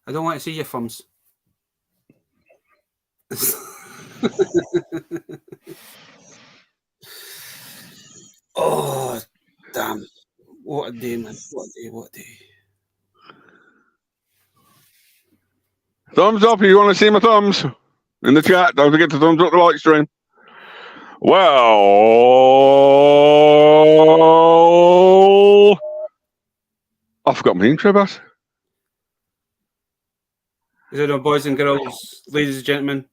I don't want to see your thumbs. Oh, damn. What a day, man. What a day, what a day. Thumbs up if you want to see my thumbs in the chat. Don't forget to thumbs up the live stream. Well, I forgot my intro, boss. Is it, boys and girls, ladies and gentlemen?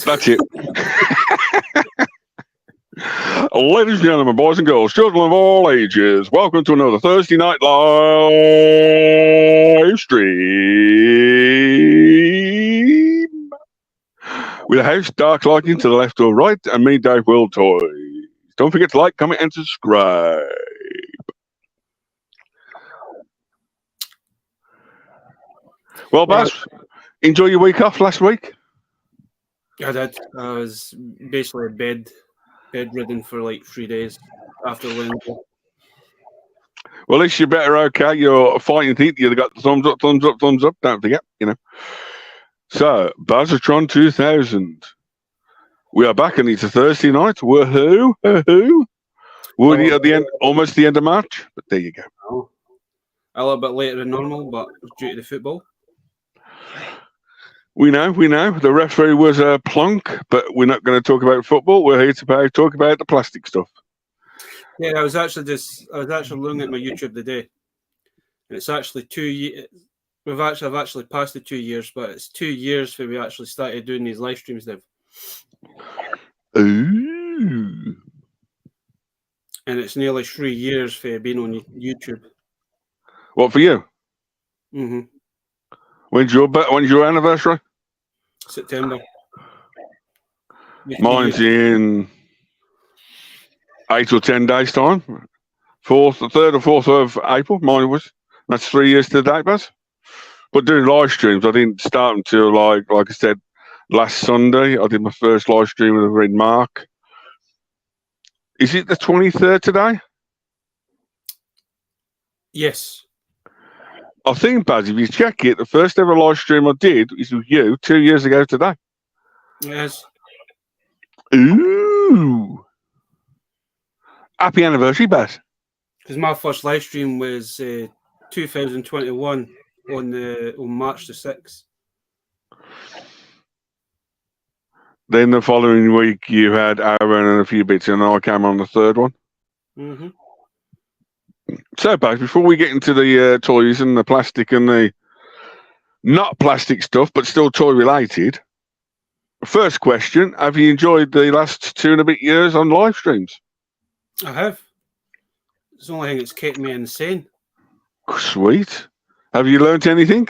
That's it. Ladies and gentlemen, boys and girls, children of all ages, welcome to another Thursday night live stream with a host Darklycan to the left or right, and me, DaveWorldtoys. Don't forget to like, comment, and subscribe. Well, Baz, enjoy your week off last week? I did. I was basically bedridden for like 3 days after Wednesday. Well, at least you're better, okay. You're fighting teeth. You've got the thumbs up, thumbs up, thumbs up. Don't forget, you know. So, Bazatron 2000. We are back, and it's a Thursday night. Woohoo! Woohoo! We're at the end, almost the end of March, but there you go. Oh, a little bit later than normal, but due to the football. We know. The referee was a plonk, but we're not going to talk about football. We're here to talk about the plastic stuff. Yeah, I was actually looking at my YouTube today, and it's actually 2 years. I've actually passed the 2 years, but it's 2 years where we actually started doing these live streams, Dave. Ooh. And it's nearly 3 years for being on YouTube. What for you? Mm-hmm. When's your anniversary? September. Mine's in 8 or 10 days' time. 3rd or 4th of April. Mine was. That's 3 years to the date, Baz. But doing live streams, I didn't start until like I said, last Sunday. I did my first live stream with a friend Mark. Is it the 23rd today? Yes. I think, Baz, if you check it, the first ever live stream I did is with you 2 years ago today. Yes. Ooh. Happy anniversary, Baz. Because my first live stream was 2021 on March the 6th. Then the following week you had Aaron and a few bits, and I came on the third one. Mm-hmm. So, Baz, before we get into the toys and the plastic and the not plastic stuff, but still toy related, first question: have you enjoyed the last 2 and a bit years on live streams? I have. It's the only thing that's kept me insane. Sweet. Have you learnt anything?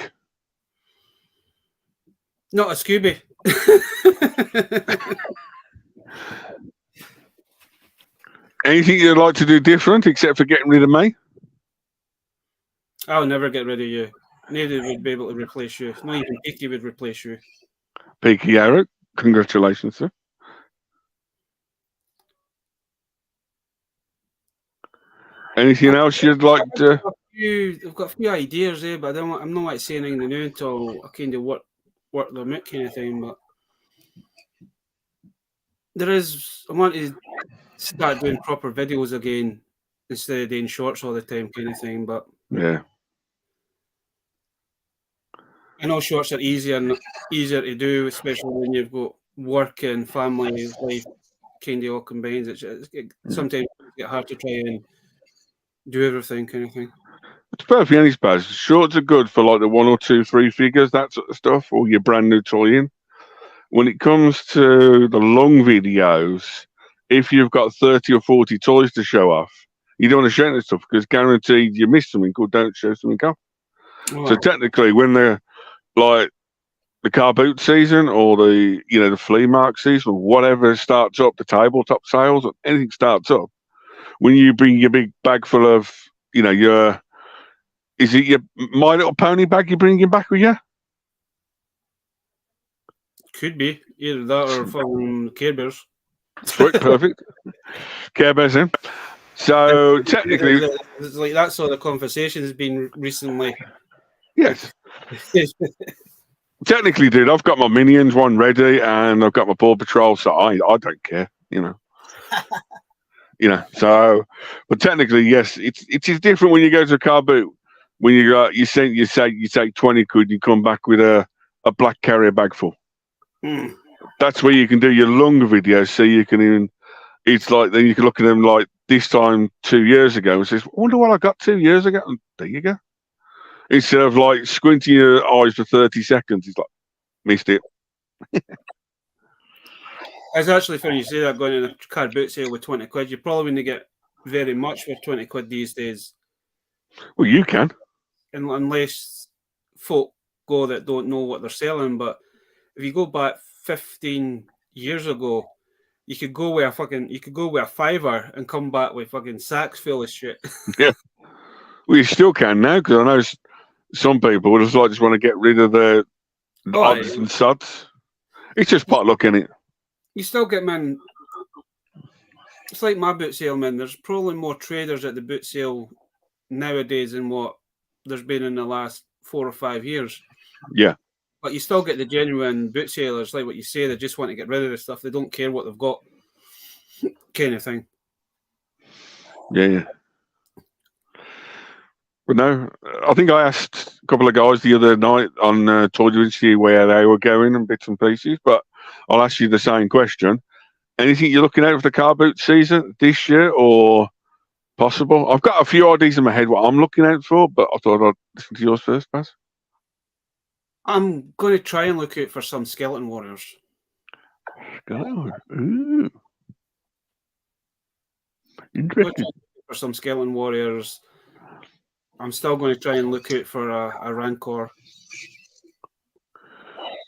Not a Scooby. Anything you'd like to do different except for getting rid of me? I'll never get rid of you. Neither would be able to replace you. Not even Peaky would replace you. Peaky Eric, congratulations, sir. Anything else you'd like to? I've got a few ideas there, but I'm not like saying anything new until I kind of work them out kind of thing. But I want to start doing proper videos again instead of doing shorts all the time kind of thing. But yeah, I know shorts are easier to do, especially when you've got work and family life kind of all combined. Sometimes it's hard to try and do everything kind of thing. It's perfectly honest, Baz. Shorts are good for like the 1 or 2, 3 figures, that sort of stuff, or your brand new toy in. When it comes to the long videos, if you've got 30 or 40 toys to show off, you don't want to show that stuff because guaranteed you miss something or don't show something off. Oh. So technically, when they're like the car boot season or the flea market season or whatever starts up, the tabletop sales or anything starts up, when you bring your big bag full of, is it your My Little Pony bag you're bringing back with you? Could be. Either that or from Care Bears. Sweet, perfect. Care Bears in. So technically... It's like that sort of conversation has been recently Yes. Technically, dude, I've got my Minions one ready, and I've got my Paw Patrol, so I don't care, you know. So, but technically, yes, it is different when you go to a car boot. When you take 20 quid, you come back with a black carrier bag full. That's where you can do your longer videos, so you can even. It's like then you can look at them like this time 2 years ago and says, I wonder what I got 2 years ago. And there you go. Instead of like squinting your eyes for 30 seconds, it's like missed it. It's actually funny you say that, going in a car boot sale with 20 quid. You probably wouldn't get very much for 20 quid these days. Well, you can. Unless folk go that don't know what they're selling. But if you go back 15 years ago, you could go with a fiver and come back with fucking sacks full of shit. Yeah. Well, you still can now, because I know some people just want to get rid of the odds and sods. It's just pot luck, innit? You still get, man. It's like my boot sale, man. There's probably more traders at the boot sale nowadays than what there's been in the last 4 or 5 years. Yeah. But you still get the genuine boot sellers, like what you say, they just want to get rid of the stuff. They don't care what they've got, kind of thing. Yeah. But no, I think I asked a couple of guys the other night on Toy Industry where they were going and bits and pieces, but I'll ask you the same question. Anything you're looking at for the car boot season this year or possible? I've got a few ideas in my head what I'm looking out for, but I thought I'd listen to yours first, Baz. I'm going to try and look out for some skeleton warriors. Ooh. Interesting. For some skeleton warriors. I'm still going to try and look out for a rancor.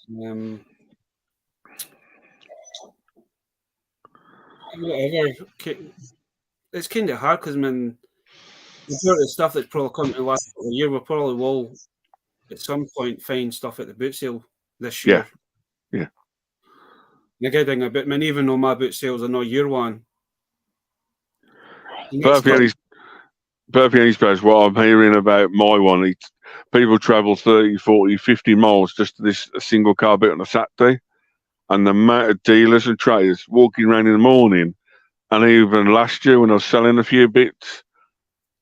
Whatever. It's kind of hard because, man, the sort of stuff that's probably coming to the last couple of years, we probably will at some point find stuff at the boot sale this year. Yeah. The good thing about, man, even though my boot sales are not year one. Perfect space. What I'm hearing about my one, people travel 30, 40, 50 miles just to this single car boot on a Saturday. And the amount of dealers and traders walking around in the morning, and even last year when I was selling a few bits,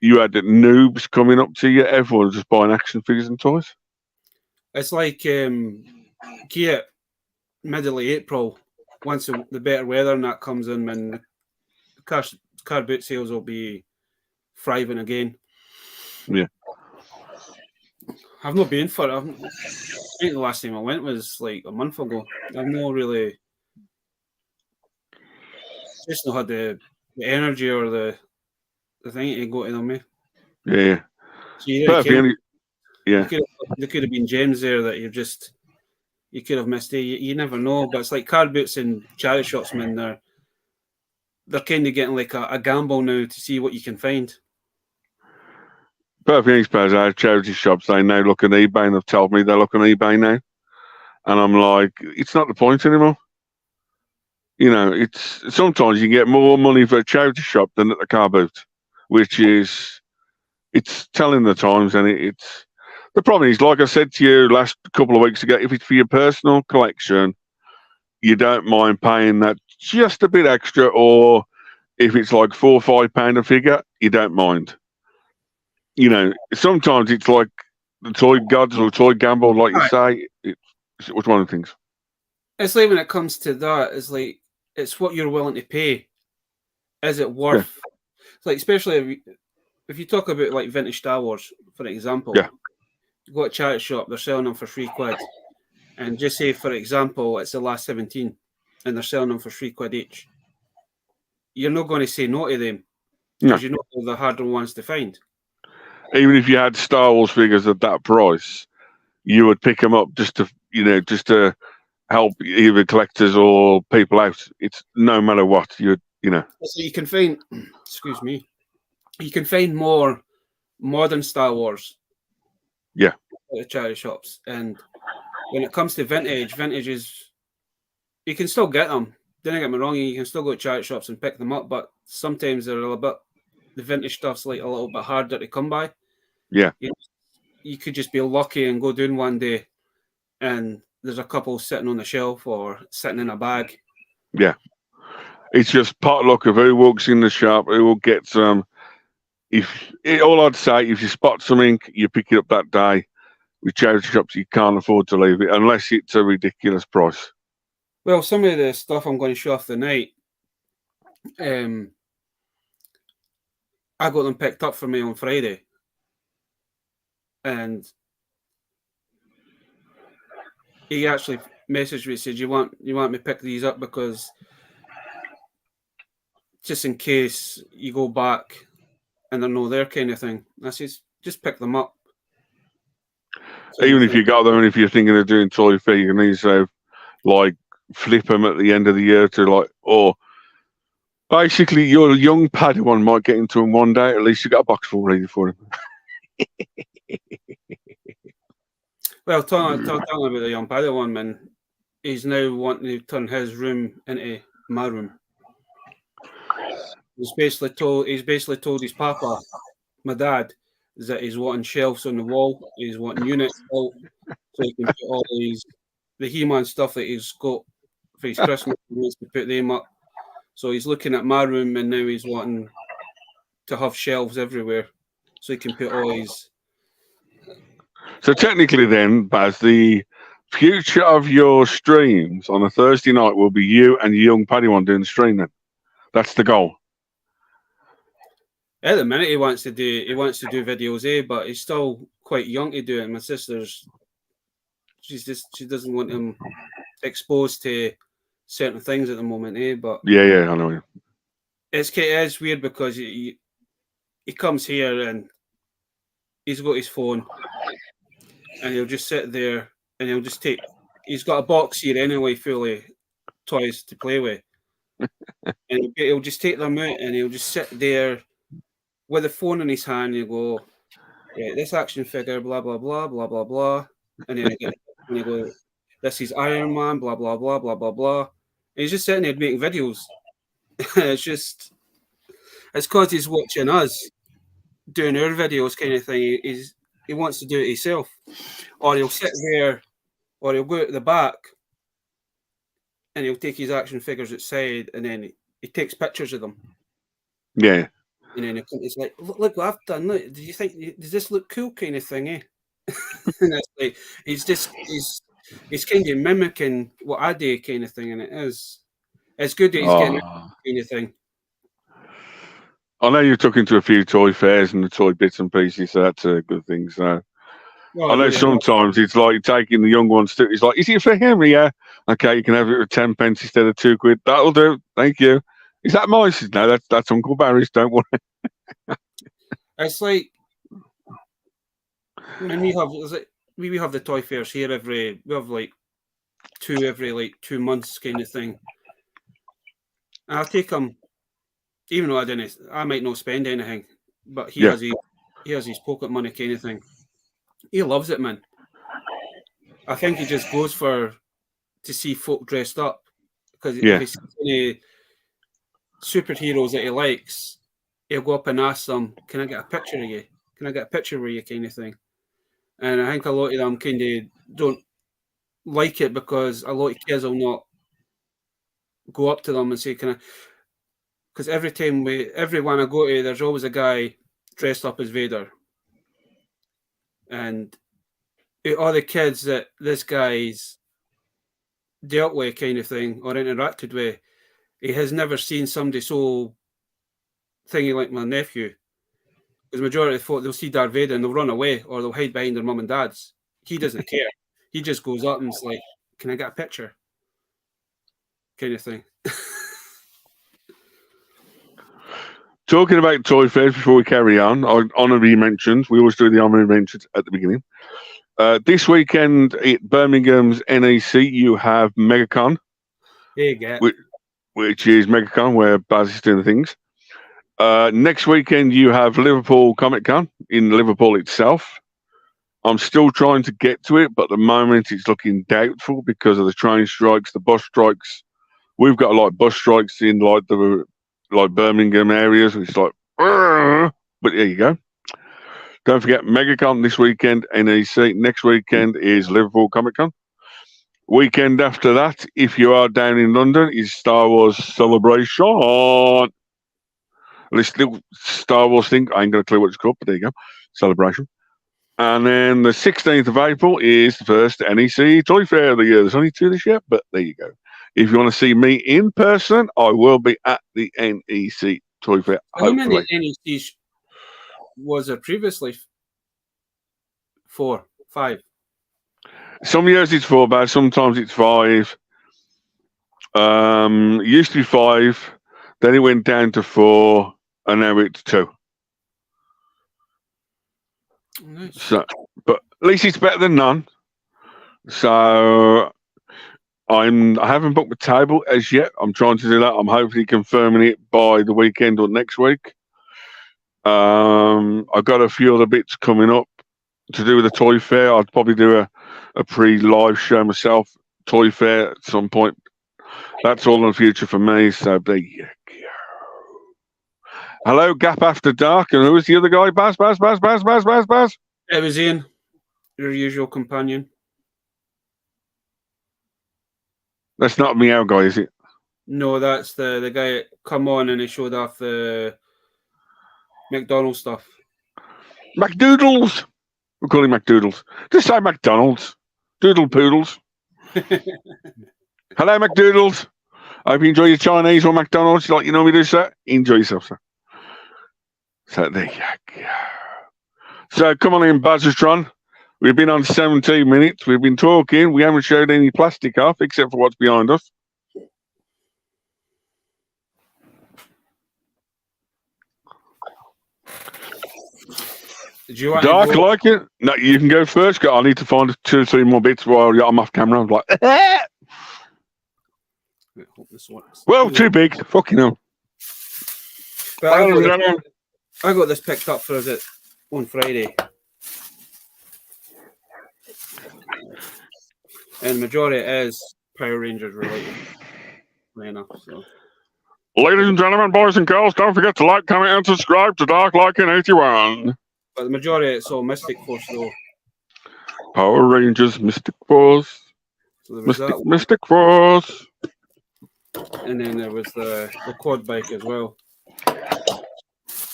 you had the noobs coming up to you. Everyone was just buying action figures and toys. It's like Kia, middle of April, once the better weather and that comes in, and the car boot sales will be thriving again. Yeah. I've not been for it. I think the last time I went was like a month ago. I've not really just not had the energy or the thing to go to them. Yeah. So there could have been gems there that you could have missed. You never know. But it's like car boots and charity shops, man. They're kind of getting like a gamble now to see what you can find. Perfect exposure. I have charity shops. They now look at eBay and have told me they look on eBay now. And I'm like, it's not the point anymore. You know, it's sometimes you get more money for a charity shop than at the car boot, which is, it's telling the times. And it's the problem is, like I said to you last couple of weeks ago, if it's for your personal collection, you don't mind paying that just a bit extra, or if it's like £4 or £5 a figure, you don't mind. You know, sometimes it's like the toy gods or toy gamble, like you say. It's one of the things. It's like when it comes to that, it's like it's what you're willing to pay. Is it worth? Yeah. It's like, especially if you talk about like vintage Star Wars, for example. Yeah. You go to a charity shop, they're selling them for £3, and just say, for example, it's the last 17, and they're selling them for £3 each. You're not going to say no to them because you know they're the harder ones to find. Even if you had Star Wars figures at that price, you would pick them up just to help either collectors or people out. It's no matter what, So you can find, you can find more modern Star Wars. Yeah. At the charity shops. And when it comes to vintage is, you can still get them. Don't get me wrong, you can still go to charity shops and pick them up, but sometimes they're the vintage stuff's like a little bit harder to come by. Yeah. You you could just be lucky and go down one day, and there's a couple sitting on the shelf or sitting in a bag. Yeah, it's just part luck of who walks in the shop, who will get some. All I'd say, if you spot something, you pick it up that day. With charity shops, you can't afford to leave it unless it's a ridiculous price. Well, some of the stuff I'm going to show off tonight, I got them picked up for me on Friday, and he actually messaged me and said, "You want me to pick these up because just in case you go back and they're not there," kind of thing. I says, "Just pick them up." Even if you got them, and if you're thinking of doing toy fair, you can easily like flip them at the end of the year to like, or basically your young Padawan might get into them one day. At least you got a box full ready for him. Well, talking about the young Padawan, man, he's now wanting to turn his room into my room. He's basically told his papa, my dad, is that he's wanting shelves on the wall, he's wanting units built so he can put all the He-Man stuff that he's got for his Christmas. He wants to put them up. So he's looking at my room, and now he's wanting to have shelves everywhere so he can put all his. So technically, then, Baz, the future of your streams on a Thursday night will be you and your young Padawan doing the stream. Then that's the goal. At the minute, he wants to do videos, but he's still quite young to do it. My sister's, she doesn't want him exposed to certain things at the moment, But yeah, I know. It's weird because he comes here and he's got his phone, and he'll just sit there and he'll just take. He's got a box here anyway, full of toys to play with, and he'll just take them out and he'll just sit there with the phone in his hand. You go, yeah, this action figure, blah blah blah blah blah blah, and then you go, this is Iron Man, blah blah blah blah blah blah. And he's just sitting there making videos. It's because he's watching us doing our videos, kind of thing. He wants to do it himself, or he'll sit there, or he'll go out the back, and he'll take his action figures outside, and then he takes pictures of them. Yeah. And then it's like, look what I've done. Look, do you think, does this look cool, kind of thing, And it's like he's kind of mimicking what I do, kind of thing, and it's good that he's getting that kind of thing. I know you're talking to a few toy fairs and the toy bits and pieces, so that's a good thing. So I know sometimes it's like taking the young ones to. It's like, is it for him? Yeah, okay, you can have it with 10 pence instead of £2. That'll do. Thank you. Is that mine? No, that's Uncle Barry's. Don't worry. It's like when we have the toy fairs here we have like two every 2 months kind of thing. And I'll take him, even though I might not spend anything, but he has his pocket money kind of thing. He loves it, man. I think he just goes to see folk dressed up, because if he sees any superheroes that he likes, he'll go up and ask them, "Can I get a picture of you? Can I get a picture with you?" kind of thing. And I think a lot of them kind of don't like it, because a lot of kids will not go up to them and say, "Can I?" Because everyone I go to, there's always a guy dressed up as Vader, and all the kids that this guy's dealt with, kind of thing, or interacted with, he has never seen somebody so thingy like my nephew. Because the majority of the folk, they'll see Darth Vader and they'll run away, or they'll hide behind their mum and dad's. He doesn't care. He just goes up and it's like, "Can I get a picture?" kind of thing. Talking about toy fairs before we carry on, honorary mentions. We always do the honorary mentions at the beginning. This weekend at Birmingham's NEC, you have MegaCon. There you go. Which is MegaCon, where Baz is doing the things. Next weekend, you have Liverpool Comic Con in Liverpool itself. I'm still trying to get to it, but at the moment it's looking doubtful because of the train strikes, the bus strikes. We've got like bus strikes in like Birmingham areas. It's like, but there you go. Don't forget MegaCon this weekend, NEC. Next weekend is Liverpool Comic Con. Weekend after that, if you are down in London, is Star Wars Celebration. This little Star Wars thing, I ain't got a clue what it's called, but there you go. Celebration. And then the 16th of April is the first NEC Toy Fair of the year. There's only 2 this year, but there you go. If you want to see me in person, I will be at the NEC Toy Fair. How many NECs was there previously? 4, 5. Some years it's 4, but sometimes it's 5. It used to be 5, then it went down to 4, and now it's 2. Nice. So, but at least it's better than none. So I haven't booked the table as yet. I'm trying to do that. I'm hopefully confirming it by the weekend or next week. I've got a few other bits coming up to do with the Toy Fair. I'd probably do a pre-live show myself, Toy Fair at some point. That's all in the future for me. So there you go. Hello, Gap After Dark. And who was the other guy? Baz. It was Ian, your usual companion. That's not Meow Guy, is it? No, that's the guy that come on and he showed off the McDonald's stuff. McDoodles. We'll call him McDoodles. Just say McDonald's. Doodle poodles. Hello, McDoodles. I hope you enjoy your Chinese or McDonald's like you normally do, sir. Enjoy yourself, sir. So there you go. So come on in, Buzzertron. We've been on 17 minutes. We've been talking. We haven't showed any plastic off except for what's behind us. Did you want Dark like it? No, you can go first. I need to find 2 or 3 more bits while I'm off camera. I'm like, well, too big. Fucking hell. I got this picked up for it on Friday. And majority is Power Rangers related. Enough, so. Ladies and gentlemen, boys and girls, don't forget to like, comment, and subscribe to Darklycan81. But the majority it's all Mystic Force though. Power Rangers, Mystic Force. So Mystic Force. And then there was the quad bike as well.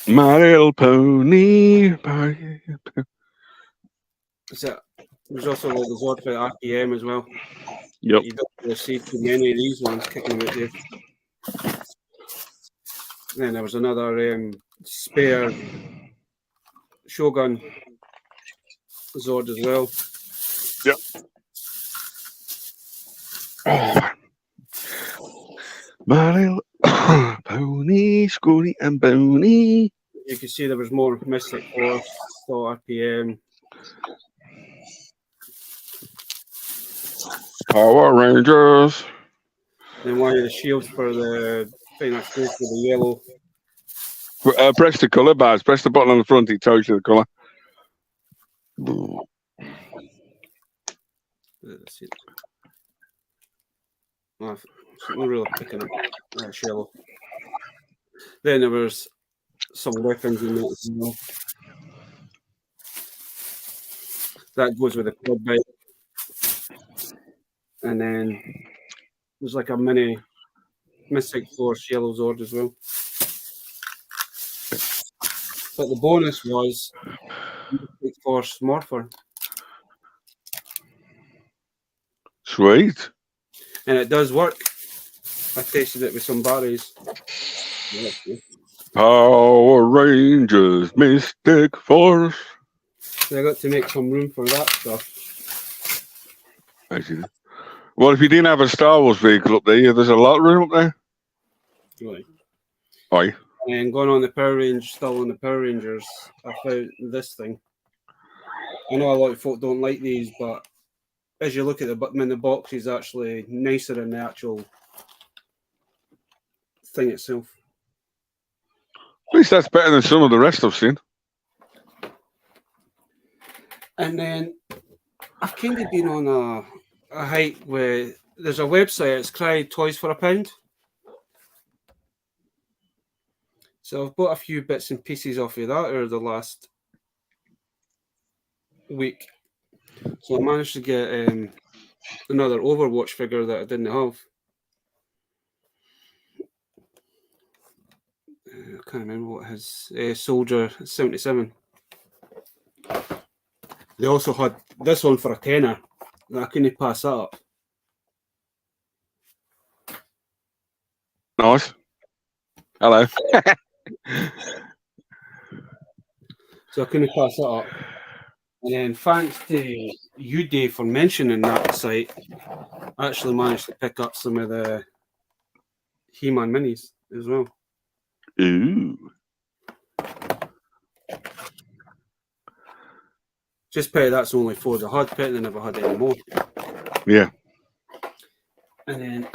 My Little Pony. There's also like the Zord for RPM as well. Yep. You don't really see too many of these ones kicking about there. Then there was another spare Shogun Zord as well. Yep. Oh. My Little Pony, Scooty and Boney. You can see there was more Mystic Force, still RPM. Power Rangers. Then one of the shields for the thing that goes for the yellow. Press the colour bars. Press the button on the front. It tells you the colour. It's not really picking up that yellow. Then there was some weapons in there as well. That goes with the quad bike. And then there's like a mini Mystic Force Yellow Zord as well. But the bonus was Mystic Force Morpher. Sweet. And it does work. I tasted it with some berries. Power Rangers, Mystic Force. So I got to make some room for that stuff. Well, if you didn't have a Star Wars vehicle up there, there's a lot of room up there. Right. Aye. And going on the Power Rangers, still on the Power Rangers, I found this thing. I know a lot of folk don't like these, but as you look at them in the box, he's actually nicer than the actual thing itself. At least that's better than some of the rest I've seen. And then I've kind of been on a hike where there's a website, it's Cry Toys for £1. So I've bought a few bits and pieces off of that over the last week. So I managed to get another Overwatch figure that I didn't have. I can't remember what his Soldier 77. They also had this one for a tenner. I couldn't pass that up. Nice. Hello. So I couldn't pass that up. And then thanks to you, Dave, for mentioning that site, I actually managed to pick up some of the He-Man minis as well. Ooh. Just pay that's only for the hard pit, and I never had any more. Yeah. And then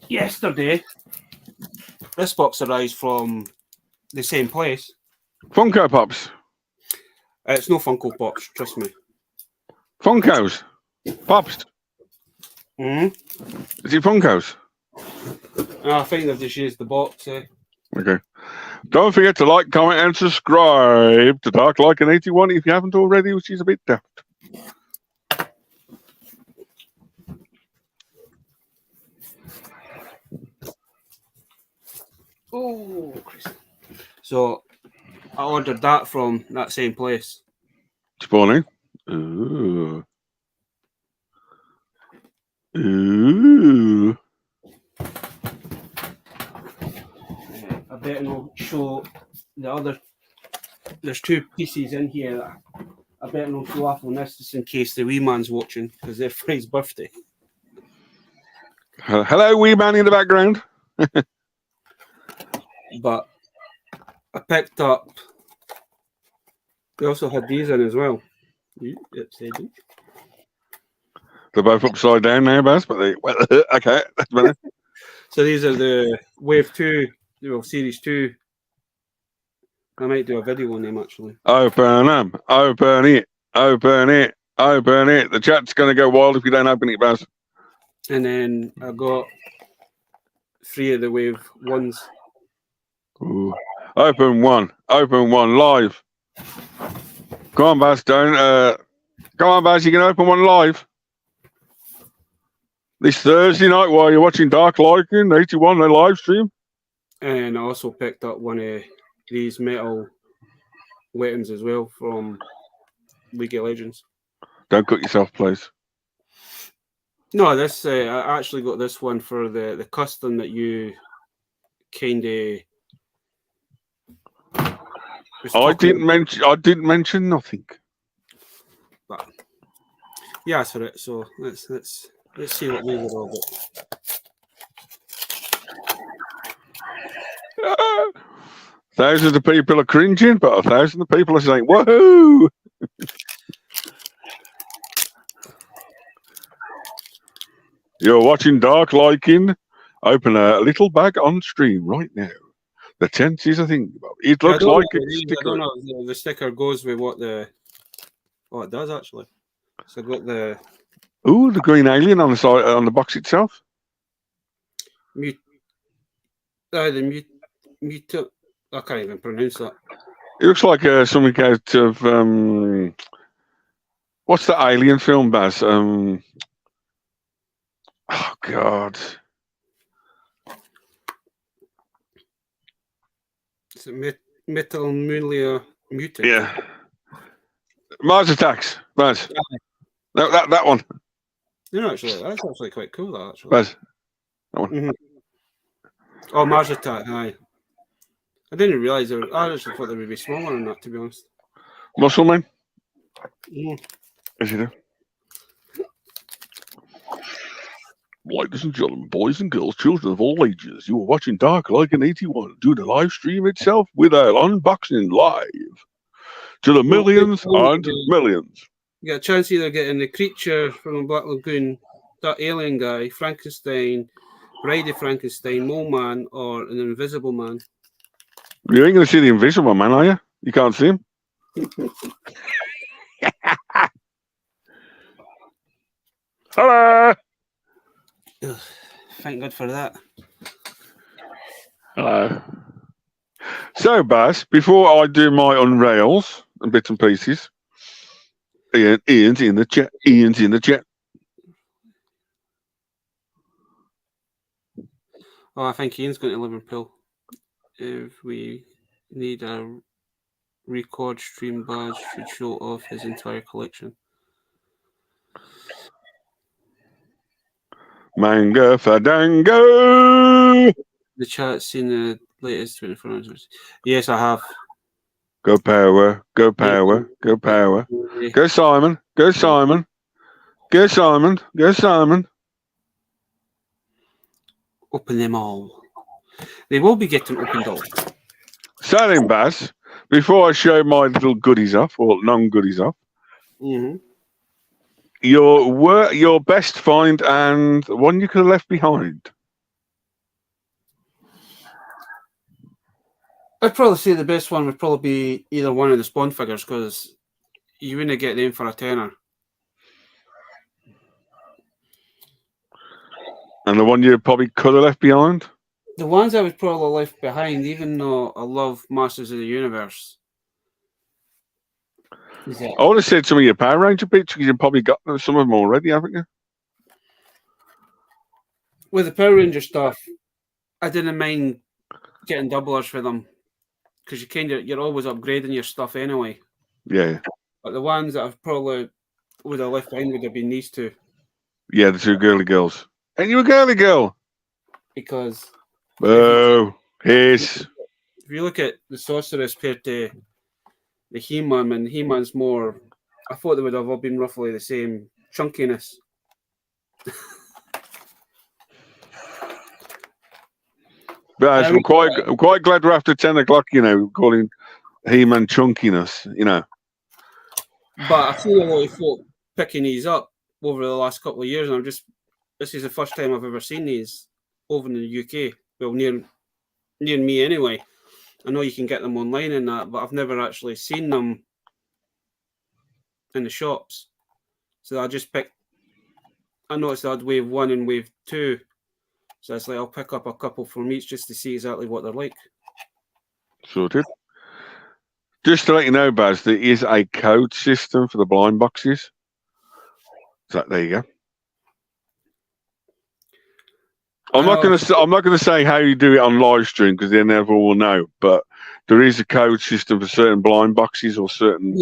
yesterday, this box arrived from the same place. Funko Pops. It's no Funko Pops, trust me. Funkos. Pops. Mm-hmm. Is it Funkos? I think they've just used the box. Okay. Don't forget to like, comment, and subscribe to Darklycan81 if you haven't already, which is a bit daft. Oh, Christ. So I ordered that from that same place. Spawning. Ooh. Ooh. I better not show the other. There's two pieces in here that I better not show off on this just in case the wee man's watching because they're for his birthday. Hello, wee man in the background. But I picked up. They also had these in as well. They're both upside down now, Baz, but they well, okay, that's better. So these are the Wave 2, well, Series 2. I might do a video on them actually. Open them, open it, open it, open it. The chat's going to go wild if you don't open it, Baz. And then I got 3 of the Wave 1s. Ooh. Open one live. Come on, Baz, don't. Come on, Baz, you can open one live. This Thursday night while you're watching Darklycan81, the live stream. And I also picked up one of these metal weapons as well from League of Legends. Don't cut yourself, please. No, this I actually got this one for the custom that you kind of. I didn't mention nothing. But yeah, that's for it. So let's see what these are all about. Thousands of people are cringing, but 1,000 of people are saying, woohoo! You're watching Darklycan. Open a little bag on stream right now. The tent is a thing. It looks like a sticker. I don't know. The sticker goes with what it does actually. So I got the. Ooh, the green alien on the side on the box itself. The mutant. I can't even pronounce that. It looks like something out of what's the alien film, Baz? Oh God. It's a Metal Mulia mutant. Yeah. Mars Attacks, Baz. That one. You know, that's actually quite cool. That actually. Baz. That one. Mm-hmm. Oh, Mars Attack. Aye. I didn't realise I actually thought they would be smaller than that, to be honest. Muscle Man. Mm. As you know. Ladies and gentlemen, boys and girls, children of all ages, you are watching Darklycan81 do the live stream itself with our unboxing live to the millions and millions. You got a chance either getting the creature from the Black Lagoon, that alien guy, Frankenstein, Bride of Frankenstein, Mole Man, or an Invisible Man. You ain't going to see the Invisible Man, are you? You can't see him. Hello. Ugh, thank God for that. Hello. So, Baz, before I do my unrails and bits and pieces, Ian's in the chat. Ian's in the chat. Oh, I think Ian's going to Liverpool. If we need a record stream, Baz should show off his entire collection. Manga Fadango. The chat's seen the latest 24 hours. Yes, I have. Go power. Go power. Go power. Go Simon. Go Simon. Go Simon. Go Simon. Open them all. They will be getting opened all. So then, Baz, before I show my little goodies off, or non-goodies off, your best find and one you could have left behind. I'd probably say the best one would probably be either one of the Spawn figures, because you wouldn't get them for a tenner. And the one you probably could have left behind? The ones I would probably left behind, even though I love Masters of the Universe. I would have said some of your Power Ranger pictures, because you've probably got some of them already, haven't you? With the Power Ranger stuff, I didn't mind getting doublers for them, because you're always upgrading your stuff anyway. Yeah. But the ones that I probably would have left behind would have been these two. Yeah, the two girly girls. Ain't you a girly girl? Because Yes. If you look at the Sorceress paired to the He-Man, and He-Man's more, I thought they would have all been roughly the same chunkiness. But I'm quite glad we're after 10 o'clock, calling He-Man chunkiness, But I see a lot of folk picking these up over the last couple of years, and this is the first time I've ever seen these over in the UK. Well, near me anyway. I know you can get them online and that, but I've never actually seen them in the shops. So I noticed I had wave 1 and wave 2. So it's like I'll pick up a couple from each just to see exactly what they're like. Sorted. Just to let you know, Baz, there is a code system for the blind boxes. So there you go. I'm not going to say how you do it on live stream, because then everyone will know. But there is a code system for certain blind boxes or certain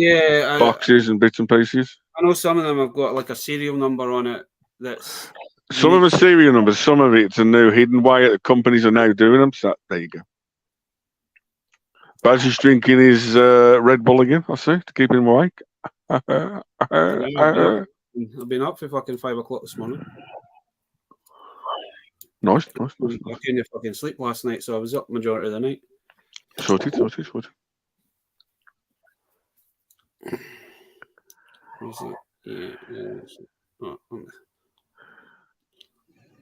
boxes and bits and pieces. I know some of them have got like a serial number on it. That's some of the serial numbers. Some of it's a new hidden way that companies are now doing them. So there you go. Baz is drinking his Red Bull again. I see, to keep him awake. I've been up for fucking 5 o'clock this morning. Nice. I couldn't fucking sleep last night, so I was up majority of the night. Sorted. Is it? Yeah.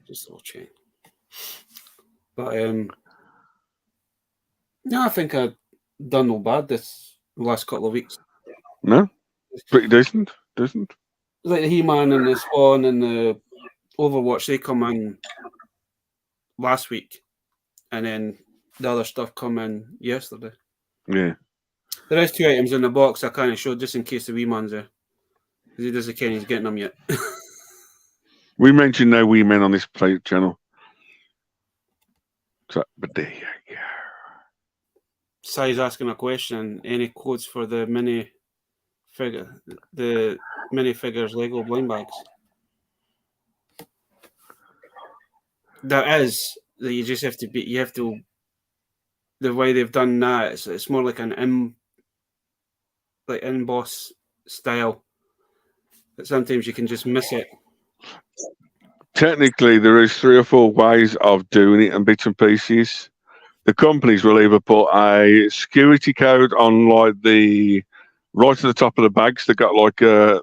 Just a little chain. But no, I think I've done no bad this last couple of weeks. No, pretty decent. Like the He-Man and the Spawn and the Overwatch, they come in last week, and then the other stuff come in yesterday. Yeah. There is 2 items in the box I kind of showed just in case the wee man's there, because he doesn't care he's getting them yet. We mentioned no wee men on this play channel. So, but there you go. Sai's asking a question. Any codes for the minifigures Lego blind bags? There is. You just have to the way they've done that, it's more like an emboss style. But sometimes you can just miss it. Technically, there is 3 or 4 ways of doing it and bits and pieces. The companies will either put a security code on like right at the top of the bags. They got like the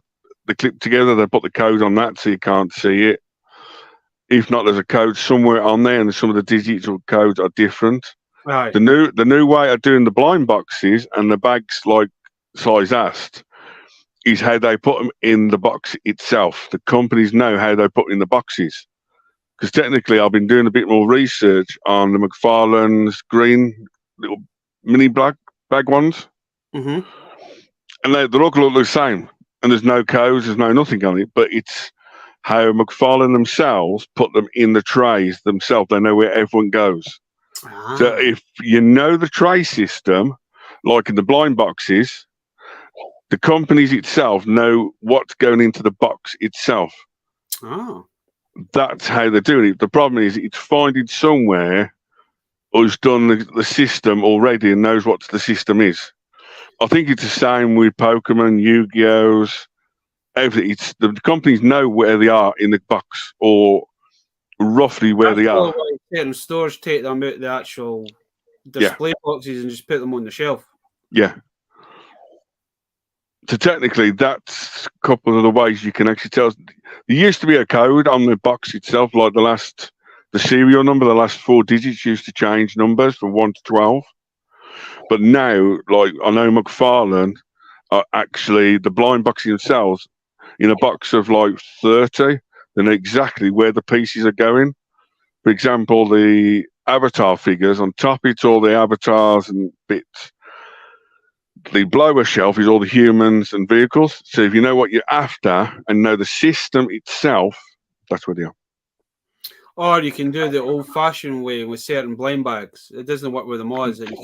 clip together. They put the code on that so you can't see it. If not, there's a code somewhere on there, and some of the digital codes are different. Right. The new way of doing the blind boxes and the bags, like Size asked, is how they put them in the box itself. The companies know how they put in the boxes. Because technically, I've been doing a bit more research on the McFarlane's green little mini bag ones. Mm-hmm. And they all look the same. and there's no codes, there's no nothing on it, but it's how McFarlane themselves put them in the trays themselves. They know where everyone goes. So if you know the tray system, like in the blind boxes, the companies itself know what's going into the box itself. Oh. That's how they're doing it. The problem is it's finding somewhere who's done the system already and knows what the system is. I think it's the same with Pokemon, Yu-Gi-Oh's, everything. It's the companies know where they are in the box, or roughly where they are. Certain stores take them out the actual display boxes and just put them on the shelf. Yeah. So technically, that's a couple of the ways you can actually tell. There used to be a code on the box itself, like the serial number, the last 4 digits used to change numbers from 1 to 12. But now, like, I know McFarlane are actually, the blind boxes themselves, in a box of like 30, they know exactly where the pieces are going. For example, the avatar figures, on top it's all the avatars and bits. The lower shelf is all the humans and vehicles. So if you know what you're after and know the system itself, that's where they are. Or you can do the old-fashioned way with certain blind bags. It doesn't work with the mods, and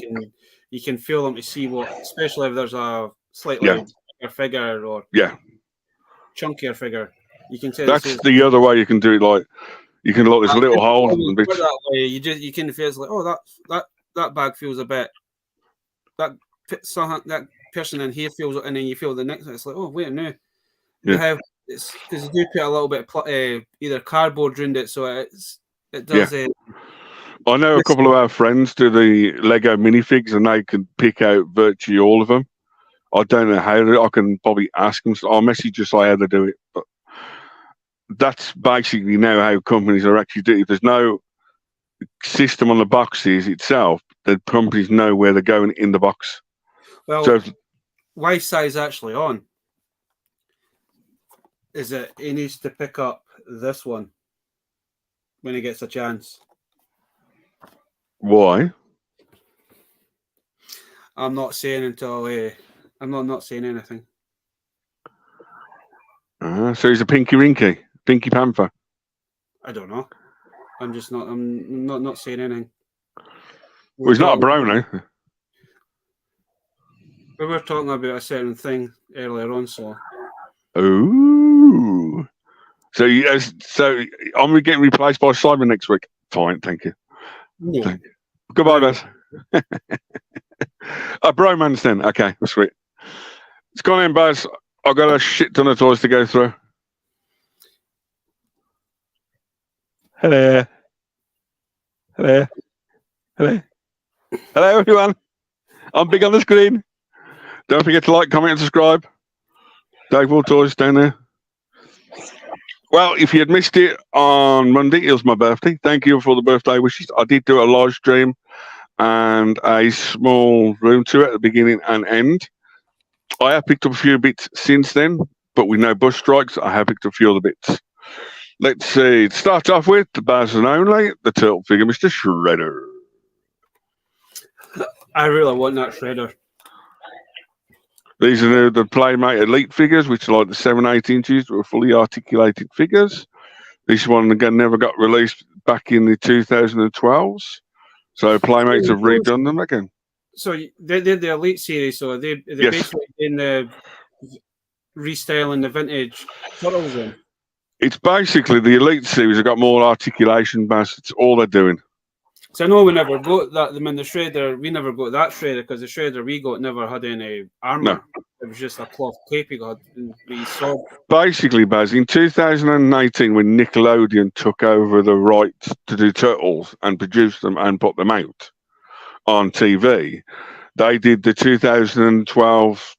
you can feel them to see what, especially if there's a slightly bigger figure or chunkier figure. You can tell. That's the other way you can do it. Like you can look, there's a little hole. That way, you can feel like, oh, that bag feels a bit. That person in here feels, and then you feel the next one. It's like, oh, wait, no. Yeah. It's because you do put a little bit of either cardboard around it, so it does. Yeah. I know a couple of our friends do the Lego minifigs, and they can pick out virtually all of them. I don't know how. I can probably ask them. So I'll message just how they do it. But that's basically now how companies are actually doing it. There's no system on the boxes itself. The companies know where they're going in the box. Well, so why size actually on? Is it he needs to pick up this one when he gets a chance? Why? I'm not saying until I'm not saying anything. So he's a Pinky Panther. I don't know. I'm not saying anything. Well, he's not a brownie. We were talking about a certain thing earlier on, so. Ooh. So I'm getting replaced by Simon next week. Fine, thank you. No. Thank you. Goodbye, Baz. Bromance then. Okay, that's sweet. It's gone in, Baz. I've got a shit ton of toys to go through. Hello. Hello. Hello. Hello, everyone. I'm big on the screen. Don't forget to like, comment, and subscribe. DaveWorldtoys down there. Well, if you had missed it on Monday, it was my birthday. Thank you for the birthday wishes. I did do a live stream and a small room tour at the beginning and end. I have picked up a few bits since then, but with no bus strikes, I have picked up a few other bits. Let's see. Start off with the Baz and Only, the turtle figure, Mr. Shredder. I really want that Shredder. These are the Playmate Elite figures, which are like the 7-8 inches, were fully articulated figures. This one, again, never got released back in the 2012s. So Playmates have redone them again. So they did the Elite series, so they're basically in the restyling the vintage turtles in. It's basically the Elite series have got more articulation, Baz. It's all they're doing. So I know we never got that. I mean, the Shredder, we never got that Shredder because the Shredder we got never had any armor. No. It was just a cloth cape he got. And we saw. Basically, Baz, in 2018, when Nickelodeon took over the rights to do Turtles and produce them and put them out on TV, they did the 2012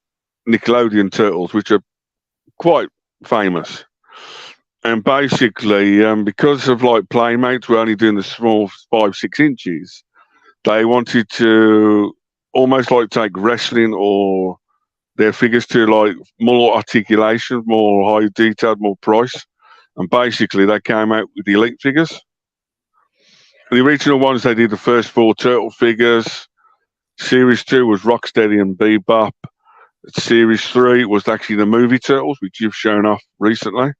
Nickelodeon Turtles, which are quite famous. And basically, because of like Playmates, we're only doing the small 5-6 inches. They wanted to almost like take wrestling or their figures to like more articulation, more high detailed, more price. And basically, they came out with the Elite figures. The original ones, they did the first 4 turtle figures. Series 2 was Rocksteady and Bebop. Series 3 was actually the movie Turtles, which you've shown off recently.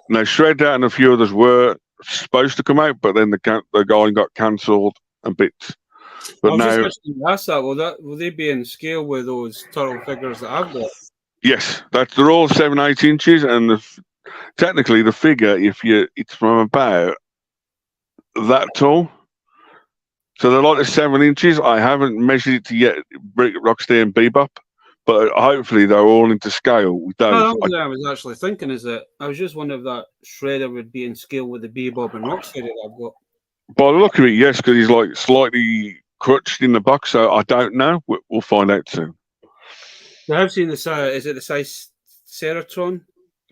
Now, Shredder and a few others were supposed to come out, but then the guy got cancelled and bits. But I was now, just going to ask that. Will they be in scale with those turtle figures that I've got? yes, they're all 7-8 inches, and technically the figure, it's from about that tall. So they're like the 7 inches. I haven't measured it to yet, Rocksteady and Bebop, but hopefully they're all into scale with those. Oh, that was what I was actually thinking. Is that I was just wondering if that Shredder would be in scale with the Bebop and Rocksteady that I've got. By the look of it, yes, because he's like slightly crutched in the box. So I don't know. We'll find out soon. I have seen the is it the size Ceratron?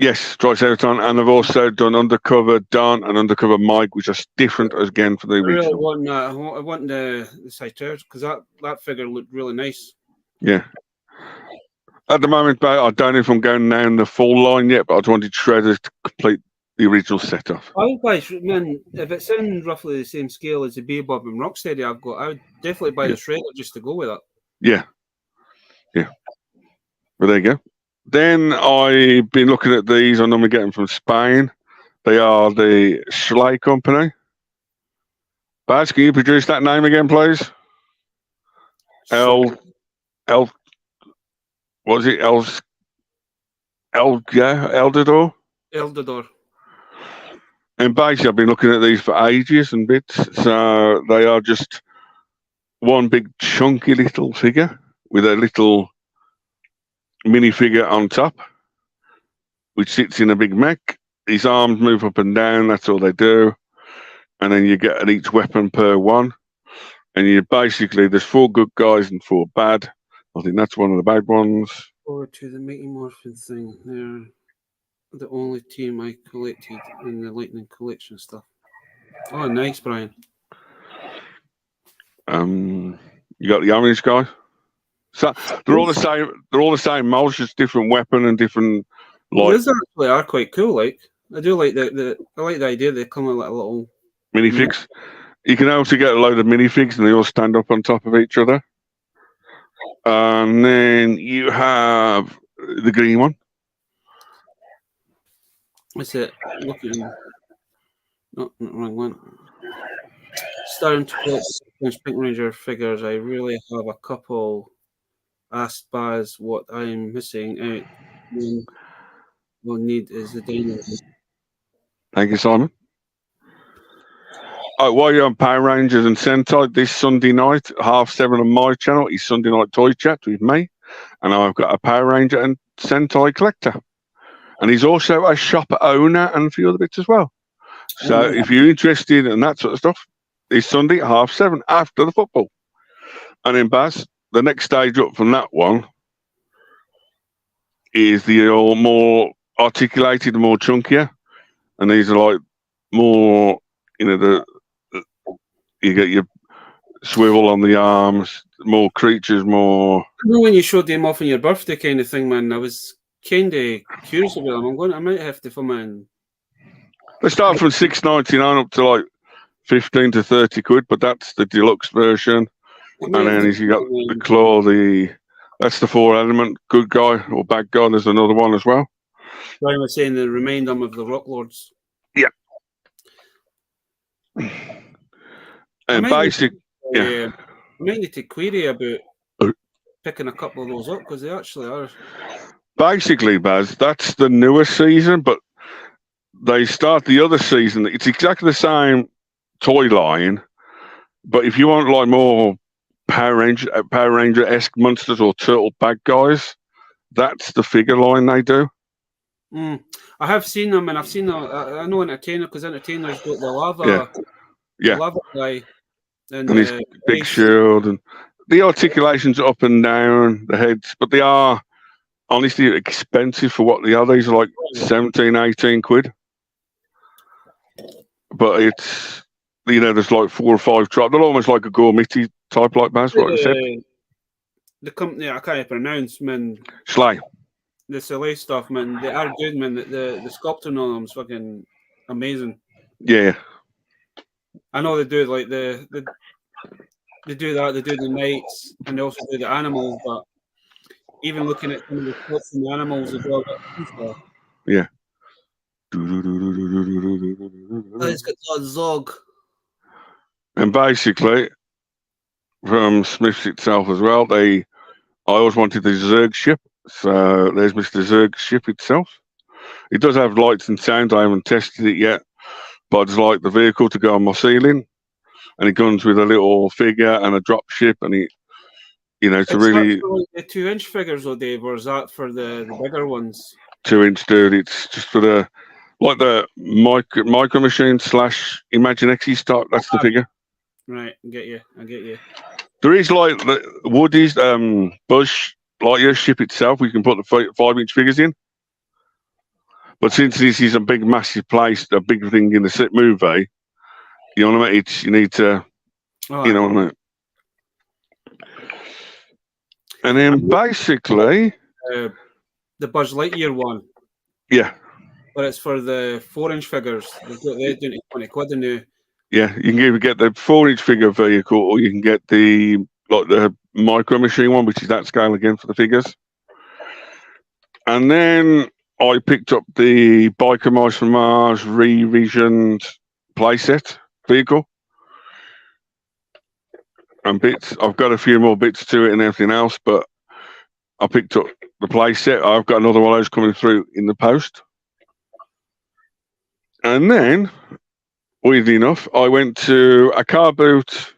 Yes, Triceratops, and they've also done Undercover Don and Undercover Mike, which are different again from the original. I really want that. I want the Cyterus because that figure looked really nice. Yeah. At the moment, I don't know if I'm going down the full line yet, but I just wanted Shredder to complete the original setup. I buy, man, if it's in roughly the same scale as the Bebop and Rocksteady I've got, I would definitely buy the Shredder just to go with it. Yeah. Yeah. Well, there you go. Then I've been looking at these. I normally get them from Spain. They are the Schley Company. Baz, can you produce that name again, please? What was it? Eldador? Eldador. And basically, I've been looking at these for ages and bits. So they are just one big chunky little figure with a little minifigure on top, which sits in a big mech. His arms move up and down. That's all they do. And then you get each weapon per one. And you basically, there's 4 good guys and 4 bad. I think that's one of the bad ones. Forward to the Mighty Morphin thing. They're the only team I collected in the Lightning Collection stuff. Oh, nice, Brian. You got the orange guy. So they're all the same. They're all the same molds, just different weapon and different. Those actually are quite cool. Like I do like I like the idea they come with like a little minifigs. You can also get a load of minifigs, and they all stand up on top of each other. And then you have the green one. What's it? Looking. No, not wrong one. Starting to collect Pink Ranger figures. I really have a couple. Asked Baz what I'm missing out. We'll need is the dino. Thank you, Simon. While you're on Power Rangers and Sentai, this Sunday night, 7:30 on my channel, is Sunday Night Toy Chat with me. And I've got a Power Ranger and Sentai collector. And he's also a shop owner and a few other bits as well. So if you're interested in that sort of stuff, this Sunday, 7:30 after the football. And then Baz, the next stage up from that one is the more articulated, more chunkier. And these are like more, you get your swivel on the arms, more creatures, more. I know when you showed them off on your birthday kind of thing, man, I was kind of curious about them. I might have to film in. They start from $6.99 up to like 15 to 30 quid, but that's the deluxe version. And then you got the claw, that's the 4-element good guy or bad guy. There's another one as well. Brian was saying they remind them of the Rock Lords. Yeah. And I might need to query about picking a couple of those up because they actually are. Basically, Baz, that's the newer season, but they start the other season. It's exactly the same toy line, but if you want like more Power Ranger-esque monsters or turtle bad guys, that's the figure line they do. I have seen them, and I've seen them. I know Entertainer because Entertainer's got the lava, the lava guy, and his big shield, and the articulations up and down the heads, but they are honestly expensive for what they are. These are like 17, 18 quid. But it's, there's like 4 or 5 tribes. They're almost like a gourmet type, like Baz, what I said. The company I can't pronounce, man. Schley. The Soleil stuff, man. They are good, man. The sculpting on them is fucking amazing. Yeah. I know they do like they do that. They do the knights, and they also do the animals. But even looking at some of the clips and the animals as well. Yeah. It's got that Zog. And basically, from Smith's itself as well, I always wanted the Zerg ship. So there's Mr. Zerg's ship itself. It does have lights and sound. I haven't tested it yet, but I just like the vehicle to go on my ceiling. And it comes with a little figure and a drop ship, and it, you know, to really. That for the 2-inch figures, though, Dave, or is that for the bigger ones? 2-inch, dude. It's just for the micro machine / Imaginext stock. That's the figure. Right, I get you. There is like the Woody's Bush Lightyear ship itself. We can put the 5-inch figures in. But since this is a big, massive place, a big thing in the movie, you know what I mean? You need to, you know what I mean? And then basically... the Buzz Lightyear one. Yeah. But it's for the 4-inch figures. They're doing 20 quid new. Yeah, you can either get the 4-inch figure vehicle or you can get the micro machine one, which is that scale again for the figures. And then I picked up the Biker Mice from Mars revisioned playset vehicle and bits. I've got a few more bits to it and everything else, but I picked up the playset. I've got another one of those coming through in the post. And then, weirdly enough, I went to a car boot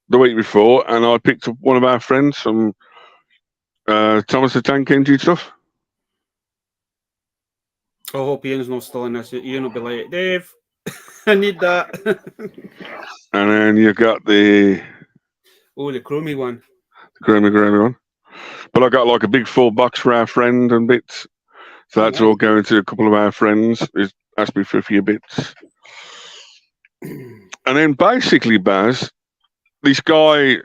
the week before and I picked up one of our friends from Thomas the Tank Engine stuff. I hope Ian's not still in this. Ian will be like, Dave, I need that. And then you got the chromey one. The chromey one. But I got like a big full box for our friend and bits. So that's all going to a couple of our friends who's asked me for a few bits. And then basically, Baz, this guy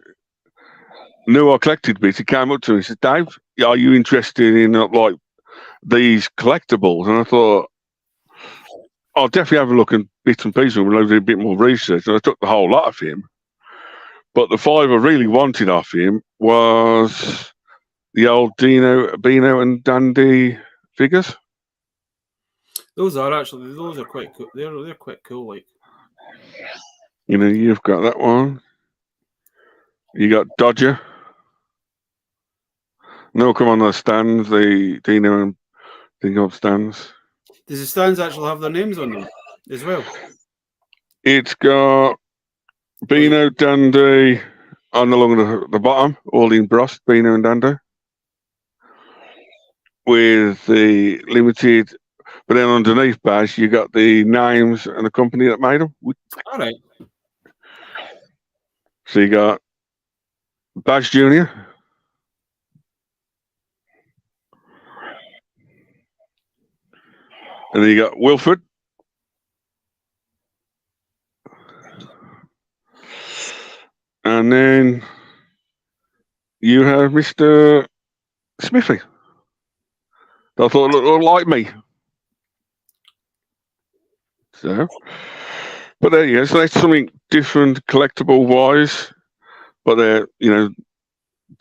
knew I collected bits. He came up to me and said, Dave, are you interested in like these collectibles? And I thought, I'll definitely have a look at bits and pieces and we'll do a bit more research. And I took the whole lot of him. But the 5 I really wanted off him was the old Beano and Dandy figures. Those are quite cool. They're quite cool. Like, you know, you've got that one. You got Dodger. No, come on the stands. The Dino and Dingo stands. Does the stands actually have their names on them as well? It's got Beano, Dandy, and along the bottom, all in brass, Beano and Dandy. With the limited, but then underneath Baz, you got the names and the company that made them. All right. So you got Baz Jr. And then you got Wilford. And then you have Mr. Smithy. I thought it looked like me. So, but there you go. So that's something different, collectible wise, but they're, you know,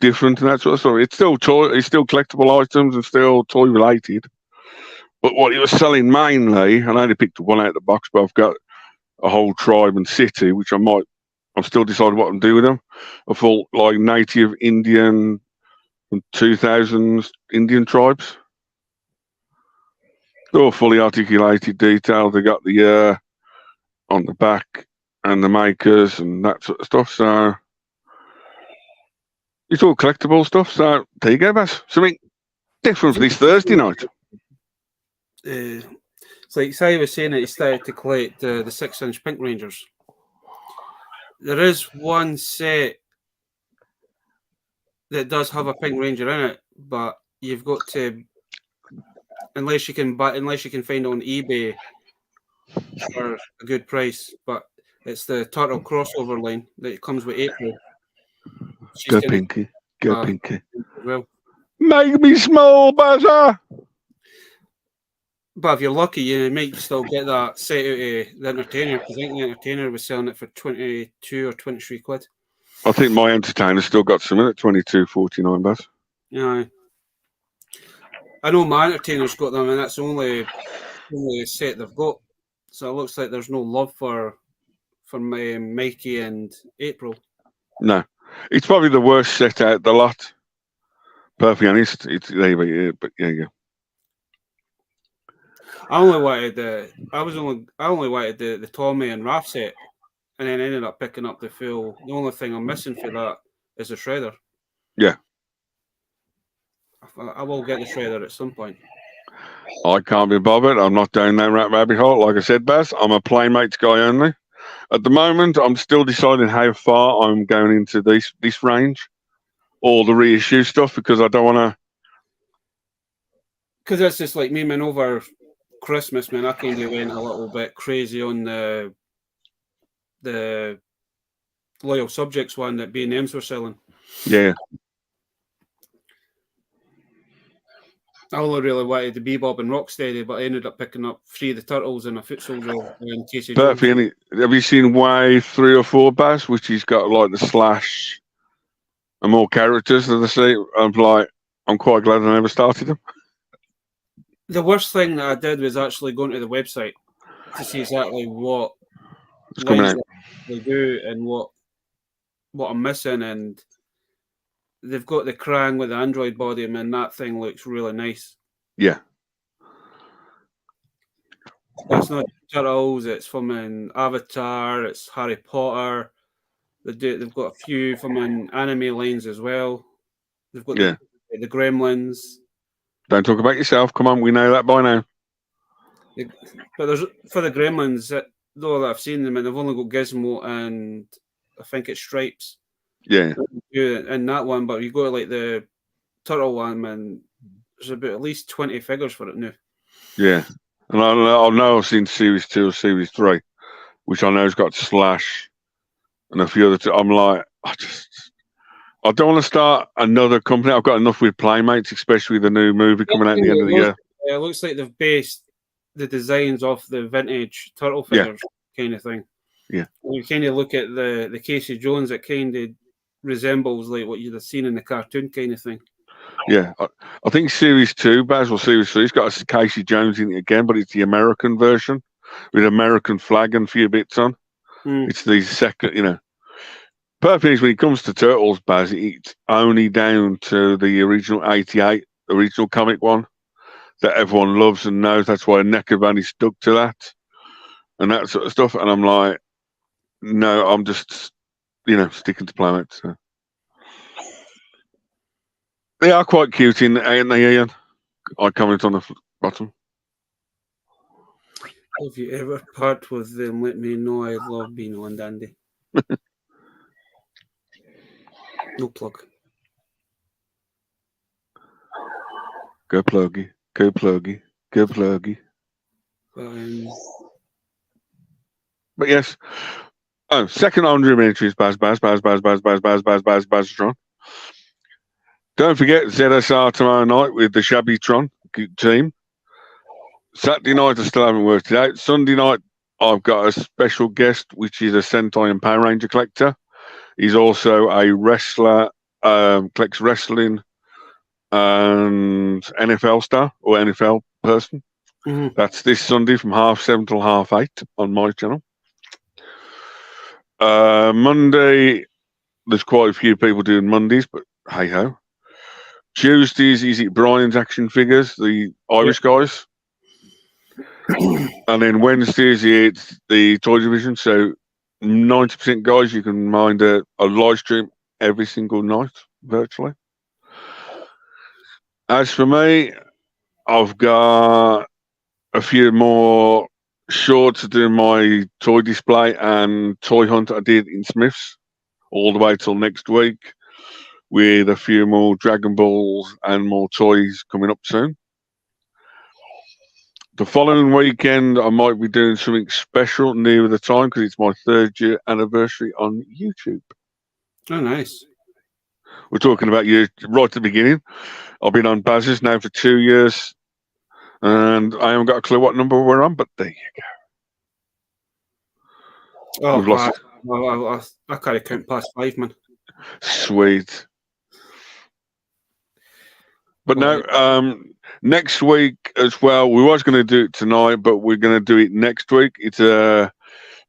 different and that sort of stuff. It's still collectible items and still toy related. But what he was selling mainly, and I only picked one out of the box, but I've got a whole tribe and city, which I'm still deciding what I'm doing with them. A full like native Indian from 2000s Indian tribes. They're all fully articulated, detailed. They got the year on the back and the makers and that sort of stuff. So it's all collectible stuff. So there you go, Baz. Something different for this Thursday night. It's like Sai was saying that he started to collect the 6-inch Pink Rangers. There is one set that does have a Pink Ranger in it, but you've got to, unless you can find it on eBay for a good price. But it's the Turtle crossover line that comes with April. Go Pinky. Go Pinky. Well, make me small, Bazza. But if you're lucky, you might still get that set out of the Entertainer, because I think the Entertainer was selling it for 22 or 23 quid. I think my Entertainer's still got some in it, 22.49, Baz. Yeah. I know my entertainer's got them, and that's the only set they've got. So it looks like there's no love for my Mikey and April. No, it's probably the worst set out the lot. Perfectly honest, it's there, but yeah, you go. I only wanted the Tommy and Raph set, and then ended up picking up the full. The only thing I'm missing for that is the Shredder. Yeah. I will get the Shredder at some point. I can't be bothered. I'm not down that rabbit hole. Like I said, Baz, I'm a Playmates guy only. At the moment, I'm still deciding how far I'm going into this range, or the reissue stuff, because I don't want to. Because it's just like me, man. Over Christmas, man, I kind of went a little bit crazy on the Loyal Subjects one that B&M's were selling. Yeah. I only really wanted the Bebop and Rocksteady, but I ended up picking up 3 of the Turtles and a Foot Soldier and Casey Jones. Perfect. Have you seen Wave 3 or 4, Baz, which he's got like the Slash and more characters than the same? I'm quite glad I never started them. The worst thing that I did was actually going to the website to see exactly what lines they do and what I'm missing, and they've got the Krang with the android body, and that thing looks really nice. Yeah. That's not Turtles, it's from an Avatar, it's Harry Potter. They've got a few from an anime lines as well. They've got the Gremlins. Don't talk about yourself. Come on, we know that by now. But there's for the Gremlins, though that I've seen them, and they've only got Gizmo and I think it's Stripes. Yeah. In that one, but you go to like the Turtle one, and there's about at least 20 figures for it now. Yeah. And I know I've seen Series 2 or Series 3, which I know has got Slash and a few other. I'm like, I don't want to start another company. I've got enough with Playmates, especially with the new movie coming out at the end of the year. It looks like they've based the designs off the vintage Turtle figures kind of thing. Yeah. When you kind of look at the Casey Jones, it kind of resembles like what you'd have seen in the cartoon kind of thing. Yeah, I think Series 2, Baz, or Series 3, it's got a Casey Jones in it again, but it's the American version with American flag and a few bits on. It's the second, Perfect is when it comes to Turtles, Baz, it's only down to the original 88, original comic one that everyone loves and knows. That's why Neck only stuck to that and that sort of stuff. And I'm like, no, I'm just, sticking to Playmates. So. They are quite cute, ain't they, Ian? I comment on the bottom. If you ever part with them, let me know. I love Beano and Dandy. No plug. Go pluggy. Go pluggy. Go pluggy. But yes. Oh, second 100 entries. Baztron. Don't forget ZSR tomorrow night with the Shabby Tron team. Saturday night I still haven't worked it out. Sunday night I've got a special guest, which is a Sentai and Power Ranger collector. He's also a wrestler, collects wrestling and NFL star or NFL person. Mm-hmm. That's this Sunday from 7:30 till 8:30 on my channel. Monday, there's quite a few people doing Mondays, but hey ho. Tuesdays is it Brian's Action Figures, the Irish guys. And then Wednesdays it's the Toy Division. So 90% guys, you can mind a live stream every single night virtually. As for me, I've got a few more shorts to do my toy display and toy hunt I did in Smith's all the way till next week, with a few more Dragon Balls and more toys coming up soon. The following weekend, I might be doing something special near the time because it's my 3rd year anniversary on YouTube. Oh, nice. We're talking about you right at the beginning. I've been on Baz's now for 2 years, and I haven't got a clue what number we're on, but there you go. Oh, we've lost it. I can't count past 5, man. Sweet. But no, next week as well. We was going to do it tonight, but we're going to do it next week. It's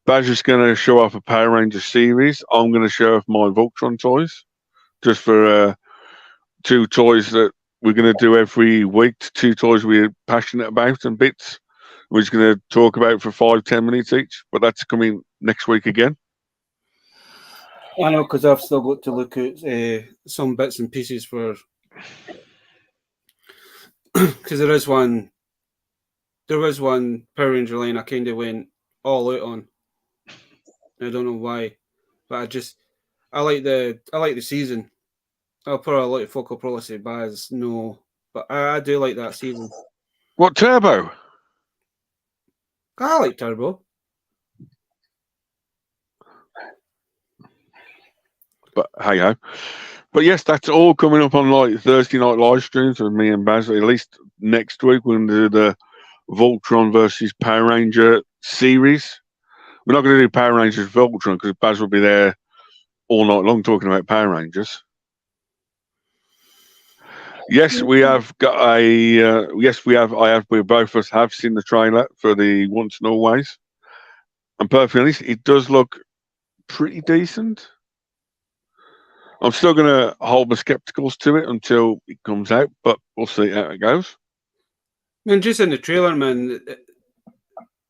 Baz is going to show off a Power Ranger series. I'm going to show off my Voltron toys, just for 2 toys that we're going to do every week. 2 toys we're passionate about and bits. We're just going to talk about for 5-10 minutes each. But that's coming next week again. I know, because I've still got to look at some bits and pieces for. Because there was one Power Ranger line I kind of went all out on. I don't know why, but I like the season. I'll probably a lot of folk will probably say Baz, no, but I do like that season. What Turbo? I like Turbo. But hey ho. But yes, that's all coming up on like Thursday night live streams with me and Baz. At least next week we're going to do the Voltron versus Power Ranger series. We're not going to do Power Rangers Voltron because Baz will be there all night long talking about Power Rangers. Yes, we have got a. Yes, we have. We both of us have seen the trailer for the Once and Always. And perfectly honest, it does look pretty decent. I'm still going to hold my skepticals to it until it comes out, but we'll see how it goes. Man, just in the trailer, man,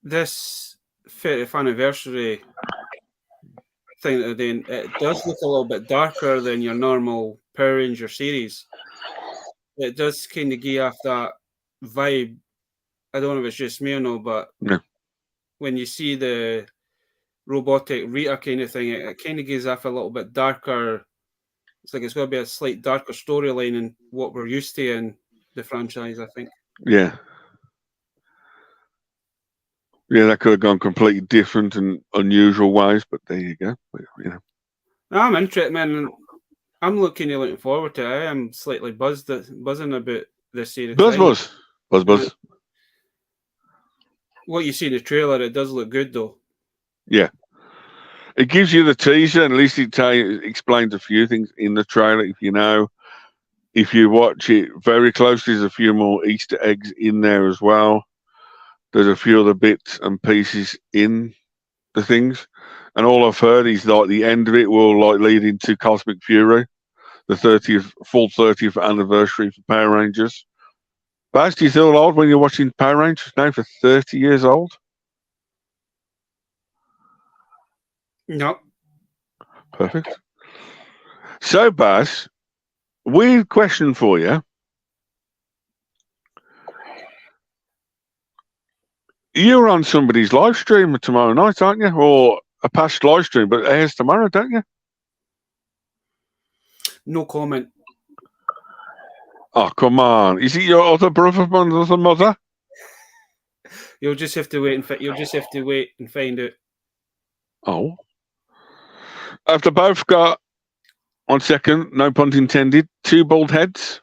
this 50th anniversary thing that they're doing, it does look a little bit darker than your normal Power Ranger series. It does kind of give off that vibe. I don't know if it's just me or no, but when you see the robotic Rita kind of thing, it kind of gives off a little bit darker. It's like it's going to be a slight darker storyline than what we're used to in the franchise, I think. Yeah. Yeah, that could have gone completely different and unusual ways, but there you go. You know. I'm interested, man. I'm looking forward to it. I am slightly buzzing about this series. Buzz. What you see in the trailer, it does look good, though. Yeah. It gives you the teaser, and at least it explains a few things in the trailer. If you watch it very closely, there's a few more Easter eggs in there as well. There's a few other bits and pieces in the things. And all I've heard is like the end of it will like lead into Cosmic Fury, the full 30th anniversary for Power Rangers. Baz, do you feel old when you're watching Power Rangers now for 30 years old? No. Perfect. So, Baz, weird question for you. You're on somebody's live stream tomorrow night, aren't you? Or a past live stream, but it airs tomorrow, don't you? No comment. Oh, come on. Is it your other brother, other mother? You'll just have to wait and find out. Oh. Have they both got, 1 second, no pun intended, 2 bald heads?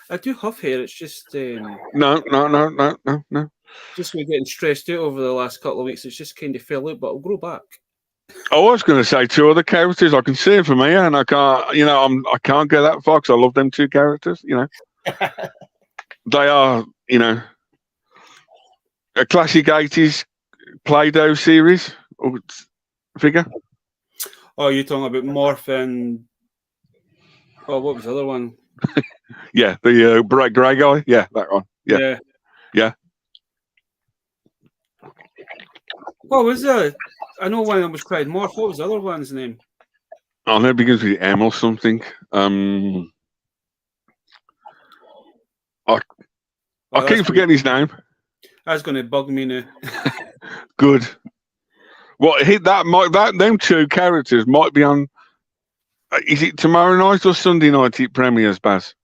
I do have hair. It's just No. Just we're getting stressed out over the last couple of weeks. It's just kind of fell out, but it'll grow back. I was going to say 2 other characters. I can see them from here, and I can't. I can't go that far because I love them 2 characters. They are, a classic 80s Play-Doh series or figure. Oh, you're talking about Morph and what was the other one? Yeah, the bright grey guy. Yeah, that one. Yeah. What was that? I know one of them was called Morph. What was the other one's name? Oh, that begins with M or something. I keep forgetting his name. That's going to bug me now. Good. Well, them 2 characters might be on. Is it tomorrow night or Sunday night it premieres, Baz?